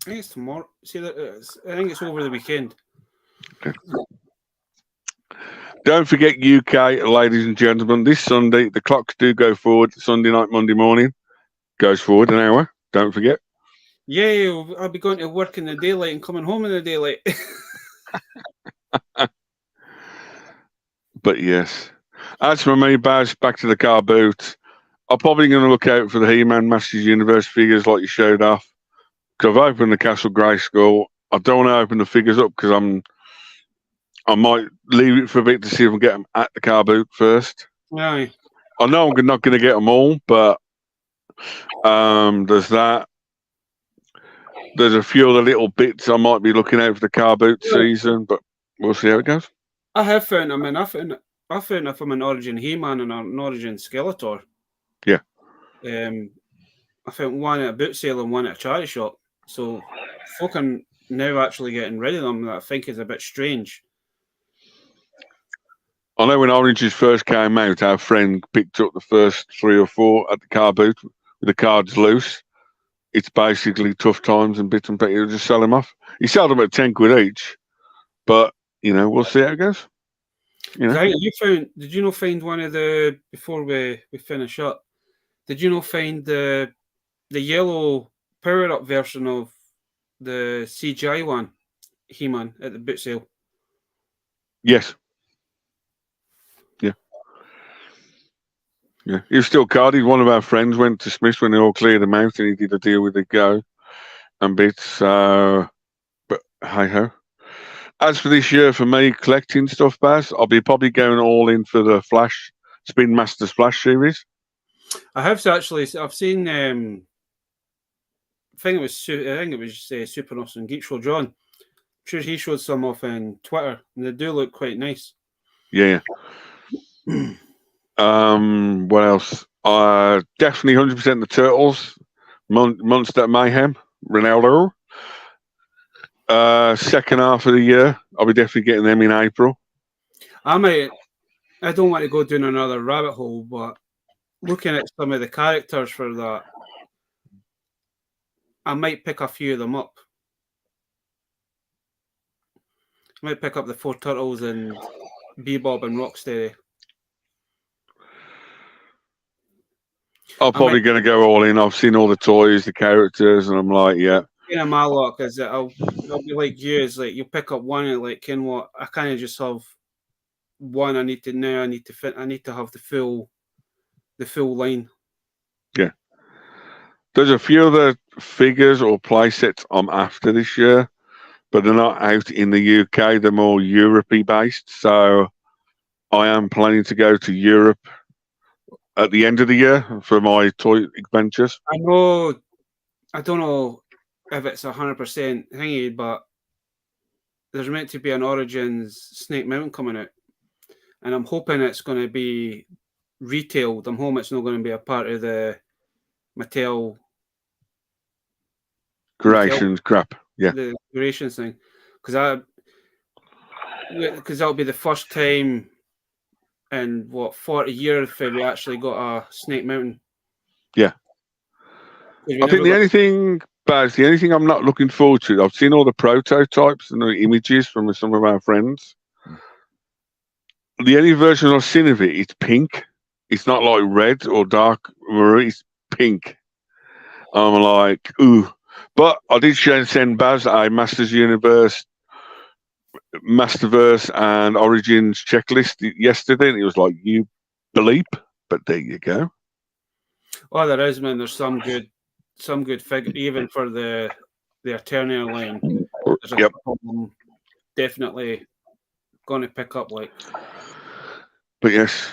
I think it's tomorrow. I think it's over the weekend. Okay. Don't forget, UK, ladies and gentlemen, this Sunday, the clocks do go forward. Sunday night, Monday morning goes forward an hour. Don't forget. Yeah, I'll be going to work in the daylight and coming home in the daylight. But yes. As for me, Baz, back to the car boot. I'm probably going to look out for the He-Man Masters Universe figures like you showed off. Because I've opened the Castle Grayskull. I don't want to open the figures up because I might leave it for a bit to see if I can get them at the car boot first. Aye. I know I'm not going to get them all, but there's that. There's a few other little bits I might be looking out for the car boot season, but we'll see how it goes. I have found them, and I found if I'm an Origin He-Man and an Origin Skeletor. Yeah. I found one at a boot sale and one at a charity shop. So folk are now actually getting rid of them, that I think is a bit strange. I know when Oranges first came out, our friend picked up the first 3 or 4 at the car boot with the cards loose. It's basically tough times and bits and pieces. He'll just sell them off. He sold them at 10 quid each, but we'll see how it goes. Did you not find one of the, before we finish up, did you not find the yellow power up version of the CGI one, He-Man, at the boot sale? Yes. Yeah, he was still carded. One of our friends went to Smith's when they all cleared him out, and he did a deal with the Go and bits. But hey ho. As for this year, for me, collecting stuff, Baz, I'll be probably going all in for the Flash, Spin Masters Flash series. I have actually. I've seen. I think it was Super Awesome Geek Show John. I'm sure he showed some off on Twitter, and they do look quite nice. Yeah. What else? Definitely 100% the Turtles, Monster Mayhem, Ronaldo. Second half of the year, I'll be definitely getting them in April. I don't want to go down another rabbit hole, but looking at some of the characters for that, I might pick a few of them up. I might pick up the 4 Turtles and Bebop and Rocksteady. I'm probably going to go all in. I've seen all the toys, the characters, and I'm like, yeah. My luck is that I'll be like you. Is like you pick up one and like, what? I kind of just have one. I need to have the full line. Yeah. There's a few other figures or play sets I'm after this year, but they're not out in the UK. They're more Europe-y based. So I am planning to go to Europe at the end of the year for my toy adventures. I don't know if it's 100% thingy, but there's meant to be an Origins Snake Mountain coming out, and I'm hoping it's going to be retailed. I'm hoping it's not going to be a part of the Mattel Creations crap. Yeah, the Creations thing, because that'll be the first time in 40 years that we actually got a Snake Mountain. Yeah. I think the only thing I'm not looking forward to, I've seen all the prototypes and the images from some of our friends. The only version I've seen of it is pink. It's not like red or dark maroon, it's pink. I'm like, ooh. But I did send Baz a Masters Universe, Masterverse and Origins checklist yesterday, and he was like, you bleep, but there you go. Oh, there is, man. There's some good figure, even for the Eternia line. There's a couple of them definitely going to pick up, like. But yes.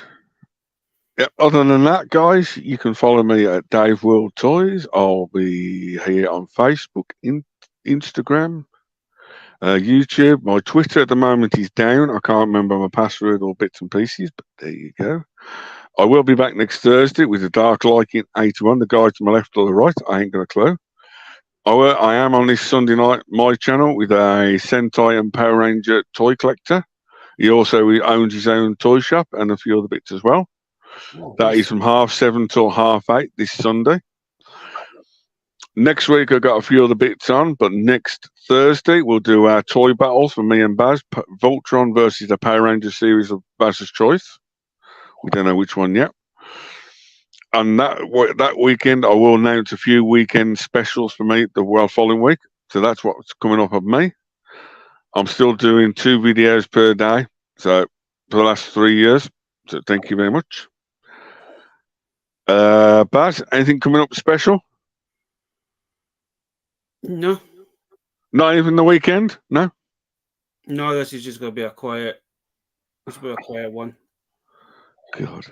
Yeah, other than that, guys, you can follow me at DaveWorldtoys. I'll be here on Facebook, Instagram, YouTube. My Twitter at the moment is down. I can't remember my password or bits and pieces, but there you go. I will be back next Thursday with the Darklycan81. The guy to my left or the right, I ain't got a clue. I am on this Sunday night, my channel, with a Sentai and Power Ranger toy collector. He also owns his own toy shop and a few other bits as well. That is from 7:30 till 8:30 this Sunday. Next week, I've got a few other bits on, but next Thursday, we'll do our toy battles for me and Baz. Voltron versus the Power Ranger series of Baz's choice. We don't know which one yet. And that weekend, I will announce a few weekend specials for me the following week. So that's what's coming up of me. I'm still doing 2 videos per day. So for the last 3 years. So thank you very much. Baz, anything coming up special? No. Not even the weekend? No? No, this is just going to be a quiet one. God.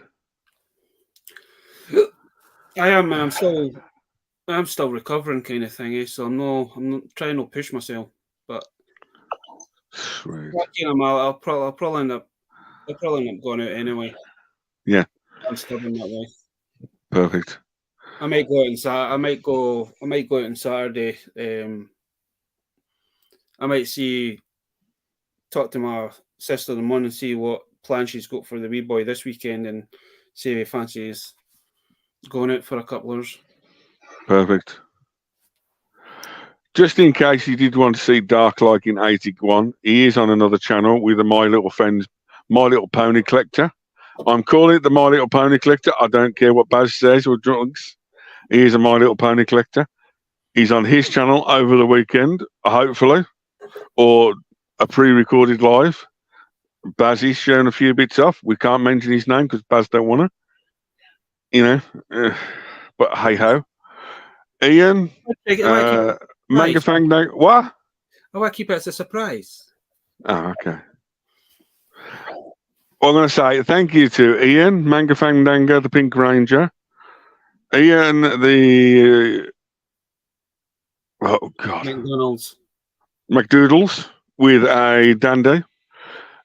I'm still recovering kind of thing, so I'm not trying to push myself, but Sweet. I'll probably end up going out anyway. Yeah. I'm stubborn that way. Perfect. I might go out I might go out on Saturday. I might talk to my sister in the morning and see what plan she's got for the wee boy this weekend and see if he fancies going out for a couple hours. Perfect. Just in case you did want to see Darklycan81, he is on another channel with a My Little Pony Collector. I'm calling it the My Little Pony Collector. I don't care what Baz says or drugs. He is a My Little Pony Collector. He's on his channel over the weekend, hopefully, or a pre-recorded live. Baz is showing a few bits off. We can't mention his name because Baz don't want to. But hey-ho. Ian, Manga Fang, what? Oh, I keep it as a surprise. Oh, okay. Well, I'm going to say thank you to Ian, Manga Fandango, the Pink Ranger, Ian, McDoodles with a dandy.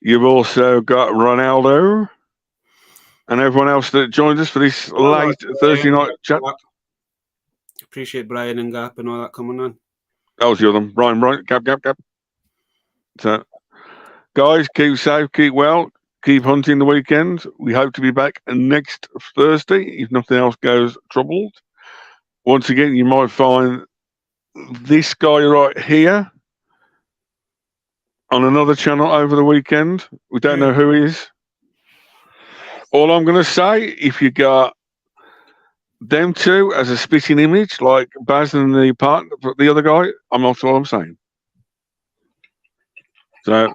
You've also got Ronaldo and everyone else that joined us for this late Thursday night chat. Appreciate Brian and Gap and all that coming on. That was the other one. Brian, Gap. So, guys, keep safe, keep well. Keep hunting the weekend. We hope to be back next Thursday if nothing else goes troubled. Once again, you might find this guy right here on another channel over the weekend. We don't know who he is. All I'm going to say, if you got them two as a spitting image, like Baz and the other guy, that's all I'm saying. So,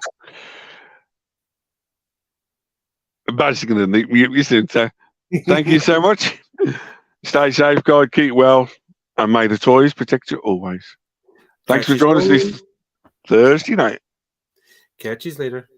Baz is going to mute you soon. So, thank you so much. Stay safe, guys. Keep well. And may the toys protect you always. Thanks for joining us this Thursday night. Catch you later.